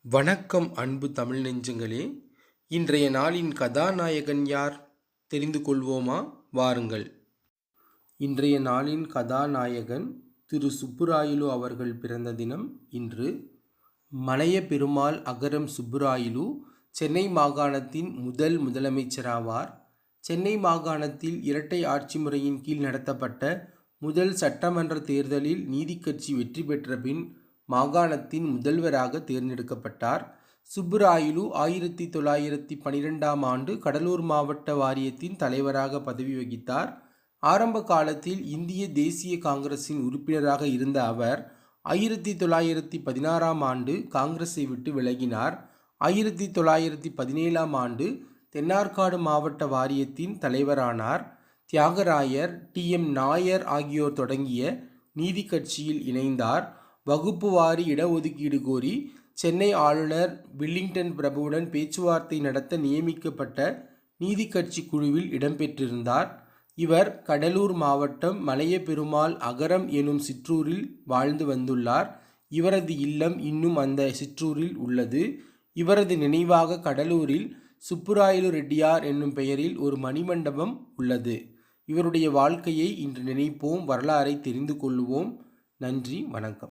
வணக்கம் அன்பு தமிழ் நெஞ்சங்களே. இன்றைய நாளின் கதாநாயகன் யார் தெரிந்து கொள்வோமா? வாருங்கள். இன்றைய நாளின் கதாநாயகன் திரு சுப்புராயலு அவர்கள் பிறந்த தினம் இன்று. மலைய பெருமாள் அகரம் சுப்புராயலு சென்னை மாகாணத்தின் முதல் முதலமைச்சராவார். சென்னை மாகாணத்தில் இரட்டை ஆட்சி முறையின் கீழ் நடத்தப்பட்ட முதல் சட்டமன்ற தேர்தலில் நீதிக்கட்சி வெற்றி பெற்ற பின் மாகாணத்தின் முதல்வராக தேர்ந்தெடுக்கப்பட்டார். சுப்புராயலு 1912ஆம் ஆண்டு கடலூர் மாவட்ட வாரியத்தின் தலைவராக பதவி வகித்தார். ஆரம்ப காலத்தில் இந்திய தேசிய காங்கிரசின் உறுப்பினராக இருந்த அவர் 1916ஆம் ஆண்டு காங்கிரஸை விட்டு விலகினார். 1917ஆம் ஆண்டு தென்னார்காடு மாவட்ட வாரியத்தின் தலைவரானார். தியாகராயர், டி.எம். நாயர் ஆகியோர் தொடங்கிய நீதிக்கட்சியில் இணைந்தார். வகுப்பு வாரி இடஒதுக்கீடு கோரி சென்னை ஆளுநர் வில்லிங்டன் பிரபுவுடன் பேச்சுவார்த்தை நடத்த நியமிக்கப்பட்ட நீதிக்கட்சி குழுவில் இடம்பெற்றிருந்தார். இவர் கடலூர் மாவட்டம் மலைய பெருமாள் அகரம் எனும் சிற்றூரில் வாழ்ந்து வந்துள்ளார். இவரது இல்லம் இன்னும் அந்த சிற்றூரில் உள்ளது. இவரது நினைவாக கடலூரில் சுப்புராயலு ரெட்டியார் என்னும் பெயரில் ஒரு மணிமண்டபம் உள்ளது. இவருடைய வாழ்க்கையை இன்று நினைப்போம், வரலாறை தெரிந்து கொள்வோம். நன்றி, வணக்கம்.